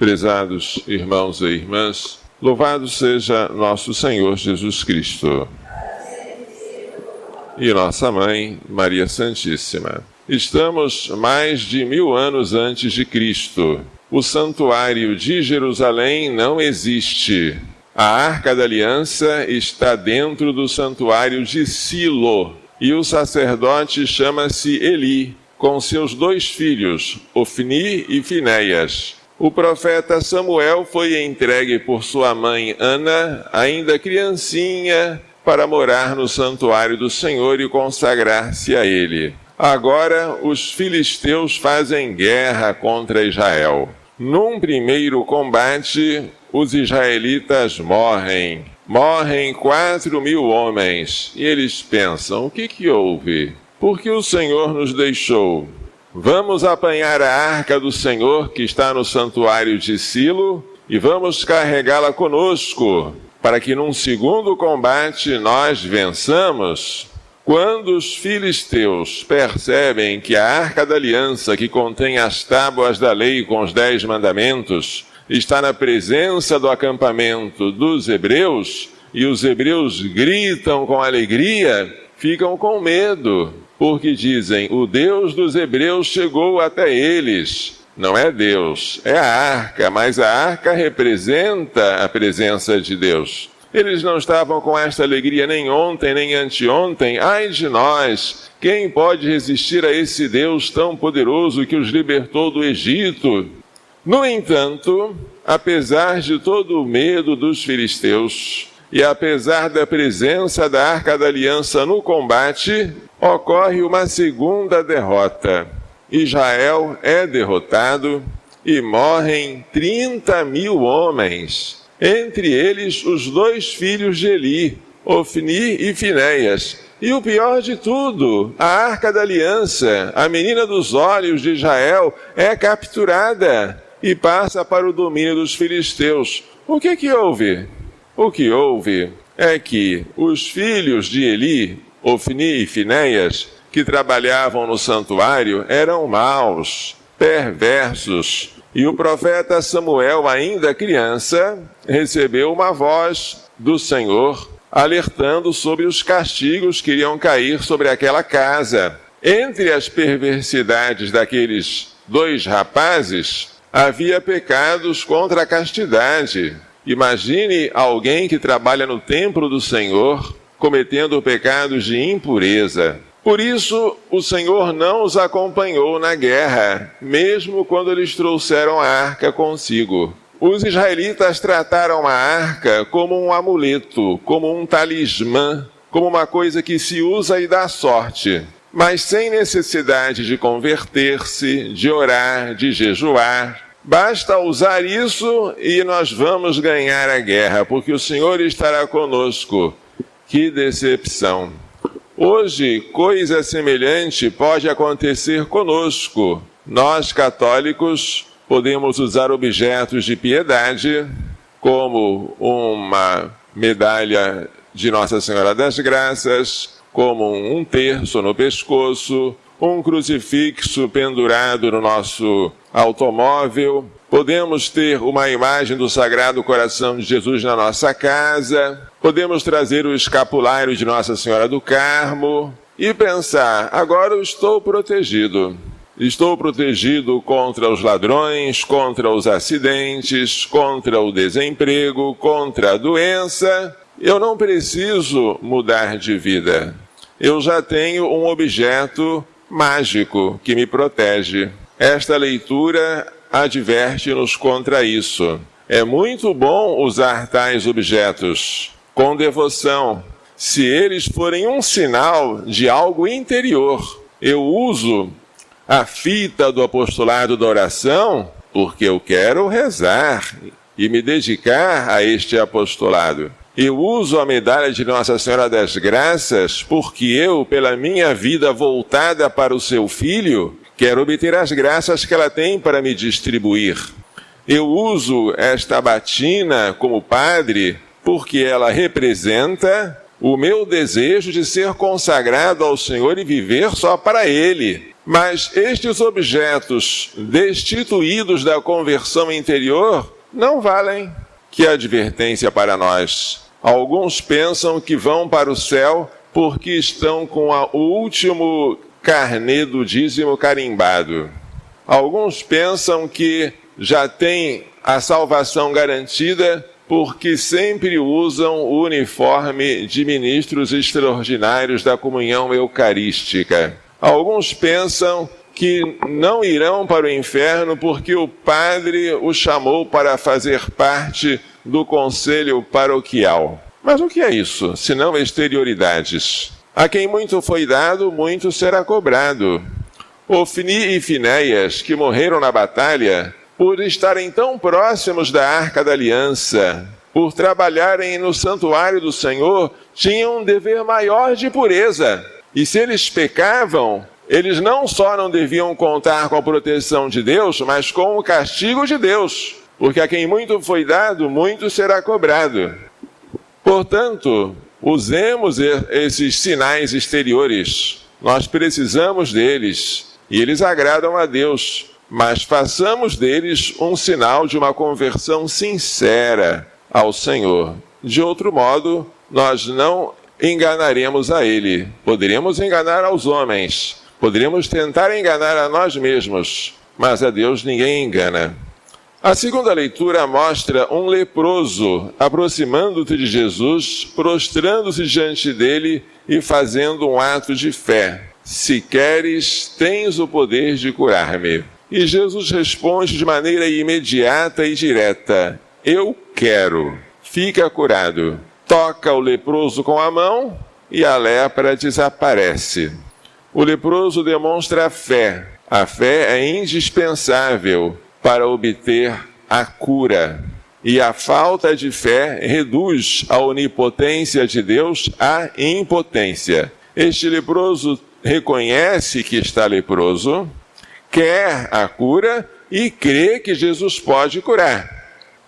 Prezados irmãos e irmãs, louvado seja nosso Senhor Jesus Cristo e nossa Mãe, Maria Santíssima. Estamos mais de 1000 anos antes de Cristo. O santuário de Jerusalém não existe. A Arca da Aliança está dentro do santuário de Silo e o sacerdote chama-se Eli, com seus 2 filhos, Ofni e Finéias. O profeta Samuel foi entregue por sua mãe Ana, ainda criancinha, para morar no santuário do Senhor e consagrar-se a ele. Agora, os filisteus fazem guerra contra Israel. Num primeiro combate, os israelitas morrem. Morrem 4.000 homens. E eles pensam, o que houve? Por que o Senhor nos deixou? Vamos apanhar a arca do Senhor que está no santuário de Silo e vamos carregá-la conosco, para que num segundo combate nós vençamos. Quando os filisteus percebem que a Arca da Aliança, que contém as tábuas da lei com os 10 mandamentos, está na presença do acampamento dos hebreus, e os hebreus gritam com alegria, ficam com medo, porque dizem, o Deus dos hebreus chegou até eles. Não é Deus, é a arca, mas a arca representa a presença de Deus. Eles não estavam com esta alegria nem ontem, nem anteontem. Ai de nós! Quem pode resistir a esse Deus tão poderoso que os libertou do Egito? No entanto, apesar de todo o medo dos filisteus, e apesar da presença da Arca da Aliança no combate, ocorre uma segunda derrota. Israel é derrotado e morrem 30.000 homens, entre eles os 2 filhos de Eli, Ofni e Finéias. E o pior de tudo, a Arca da Aliança, a menina dos olhos de Israel, é capturada e passa para o domínio dos filisteus. O que houve? O que houve é que os filhos de Eli, Ofni e Finéias, que trabalhavam no santuário, eram maus, perversos. E o profeta Samuel, ainda criança, recebeu uma voz do Senhor, alertando sobre os castigos que iriam cair sobre aquela casa. Entre as perversidades daqueles 2 rapazes, havia pecados contra a castidade. Imagine alguém que trabalha no templo do Senhor cometendo pecados de impureza. Por isso, o Senhor não os acompanhou na guerra, mesmo quando eles trouxeram a arca consigo. Os israelitas trataram a arca como um amuleto, como um talismã, como uma coisa que se usa e dá sorte, mas sem necessidade de converter-se, de orar, de jejuar. Basta usar isso e nós vamos ganhar a guerra, porque o Senhor estará conosco. Que decepção! Hoje, coisa semelhante pode acontecer conosco. Nós, católicos, podemos usar objetos de piedade, como uma medalha de Nossa Senhora das Graças, como um terço no pescoço, um crucifixo pendurado no nosso automóvel. Podemos ter uma imagem do Sagrado Coração de Jesus na nossa casa. Podemos trazer o escapulário de Nossa Senhora do Carmo e pensar, agora eu estou protegido. Estou protegido contra os ladrões, contra os acidentes, contra o desemprego, contra a doença. Eu não preciso mudar de vida. Eu já tenho um objeto mágico que me protege. Esta leitura adverte-nos contra isso. É muito bom usar tais objetos com devoção, se eles forem um sinal de algo interior. Eu uso a fita do apostolado da oração porque eu quero rezar e me dedicar a este apostolado. Eu uso a medalha de Nossa Senhora das Graças porque eu, pela minha vida voltada para o seu Filho, quero obter as graças que ela tem para me distribuir. Eu uso esta batina como padre porque ela representa o meu desejo de ser consagrado ao Senhor e viver só para Ele. Mas estes objetos destituídos da conversão interior não valem. Que advertência para nós! Alguns pensam que vão para o céu porque estão com o último carnê do dízimo carimbado. Alguns pensam que já têm a salvação garantida porque sempre usam o uniforme de ministros extraordinários da comunhão eucarística. Alguns pensam que não irão para o inferno porque o padre o chamou para fazer parte do conselho paroquial. Mas o que é isso, senão exterioridades? A quem muito foi dado, muito será cobrado. Ofni e Finéias, que morreram na batalha, por estarem tão próximos da Arca da Aliança, por trabalharem no santuário do Senhor, tinham um dever maior de pureza. E se eles pecavam, eles não só não deviam contar com a proteção de Deus, mas com o castigo de Deus. Porque a quem muito foi dado, muito será cobrado. Portanto, usemos esses sinais exteriores. Nós precisamos deles e eles agradam a Deus. Mas façamos deles um sinal de uma conversão sincera ao Senhor. De outro modo, nós não enganaremos a Ele. Poderíamos enganar aos homens, poderíamos tentar enganar a nós mesmos, mas a Deus ninguém engana. A segunda leitura mostra um leproso aproximando-se de Jesus, prostrando-se diante dele e fazendo um ato de fé. Se queres, tens o poder de curar-me. E Jesus responde de maneira imediata e direta: eu quero. Fica curado. Toca o leproso com a mão e a lepra desaparece. O leproso demonstra a fé. A fé é indispensável para obter a cura. E a falta de fé reduz a onipotência de Deus à impotência. Este leproso reconhece que está leproso, quer a cura e crê que Jesus pode curar.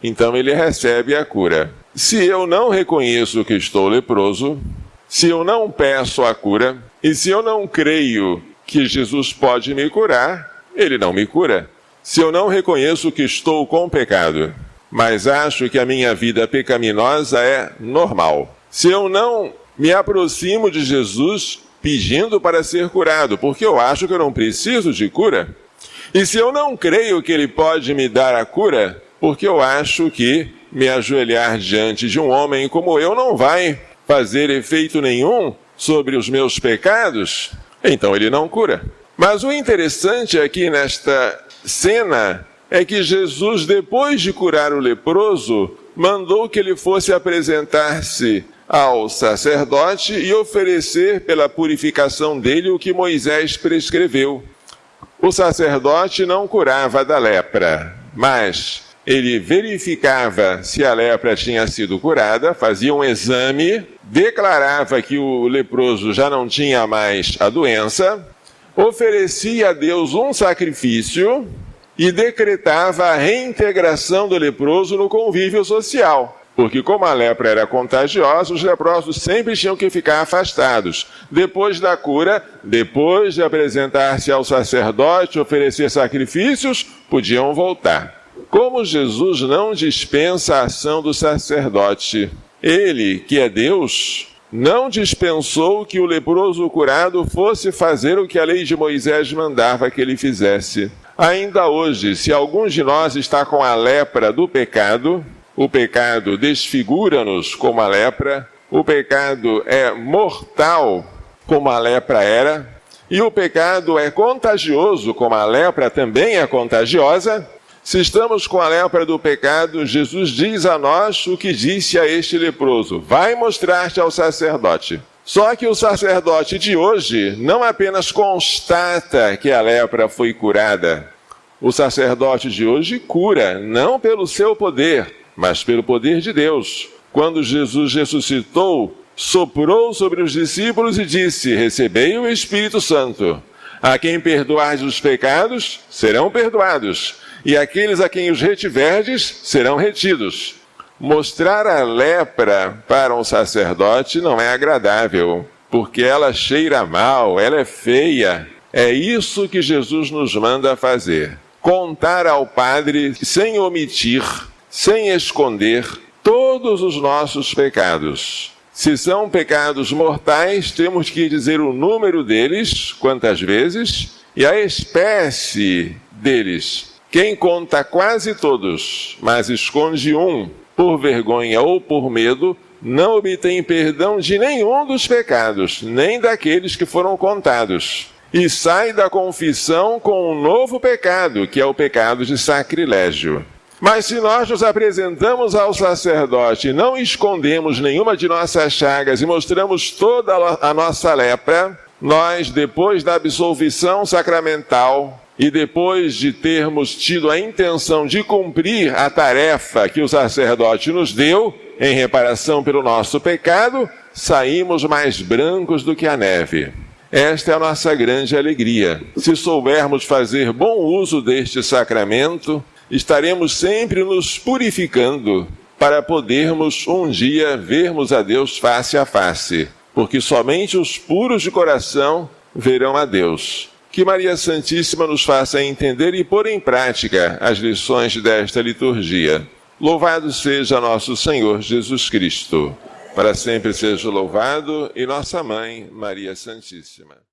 Então ele recebe a cura. Se eu não reconheço que estou leproso, se eu não peço a cura, e se eu não creio que Jesus pode me curar, ele não me cura. Se eu não reconheço que estou com pecado, mas acho que a minha vida pecaminosa é normal. Se eu não me aproximo de Jesus pedindo para ser curado, porque eu acho que eu não preciso de cura, e se eu não creio que ele pode me dar a cura, porque eu acho que me ajoelhar diante de um homem como eu não vai fazer efeito nenhum sobre os meus pecados, então ele não cura. Mas o interessante aqui nesta cena é que Jesus, depois de curar o leproso, mandou que ele fosse apresentar-se ao sacerdote e oferecer pela purificação dele o que Moisés prescreveu. O sacerdote não curava da lepra, mas ele verificava se a lepra tinha sido curada, fazia um exame, declarava que o leproso já não tinha mais a doença, oferecia a Deus um sacrifício e decretava a reintegração do leproso no convívio social. Porque como a lepra era contagiosa, os leprosos sempre tinham que ficar afastados. Depois da cura, depois de apresentar-se ao sacerdote, oferecer sacrifícios, podiam voltar. Como Jesus não dispensa a ação do sacerdote, ele, que é Deus, não dispensou que o leproso curado fosse fazer o que a lei de Moisés mandava que ele fizesse. Ainda hoje, se algum de nós está com a lepra do pecado, o pecado desfigura-nos como a lepra, o pecado é mortal como a lepra era, e o pecado é contagioso como a lepra também é contagiosa. Se estamos com a lepra do pecado, Jesus diz a nós o que disse a este leproso: vai mostrar-te ao sacerdote. Só que o sacerdote de hoje não apenas constata que a lepra foi curada. O sacerdote de hoje cura, não pelo seu poder, mas pelo poder de Deus. Quando Jesus ressuscitou, soprou sobre os discípulos e disse: recebei o Espírito Santo. A quem perdoardes os pecados, serão perdoados. E aqueles a quem os retiverdes, serão retidos. Mostrar a lepra para um sacerdote não é agradável, porque ela cheira mal, ela é feia. É isso que Jesus nos manda fazer: contar ao Padre, sem omitir, sem esconder, todos os nossos pecados. Se são pecados mortais, temos que dizer o número deles, quantas vezes, e a espécie deles. Quem conta quase todos, mas esconde um, por vergonha ou por medo, não obtém perdão de nenhum dos pecados, nem daqueles que foram contados. E sai da confissão com um novo pecado, que é o pecado de sacrilégio. Mas se nós nos apresentamos ao sacerdote e não escondemos nenhuma de nossas chagas e mostramos toda a nossa lepra, nós, depois da absolvição sacramental e depois de termos tido a intenção de cumprir a tarefa que o sacerdote nos deu, em reparação pelo nosso pecado, saímos mais brancos do que a neve. Esta é a nossa grande alegria. Se soubermos fazer bom uso deste sacramento, estaremos sempre nos purificando para podermos um dia vermos a Deus face a face, porque somente os puros de coração verão a Deus. Que Maria Santíssima nos faça entender e pôr em prática as lições desta liturgia. Louvado seja nosso Senhor Jesus Cristo. Para sempre seja louvado, e nossa Mãe, Maria Santíssima.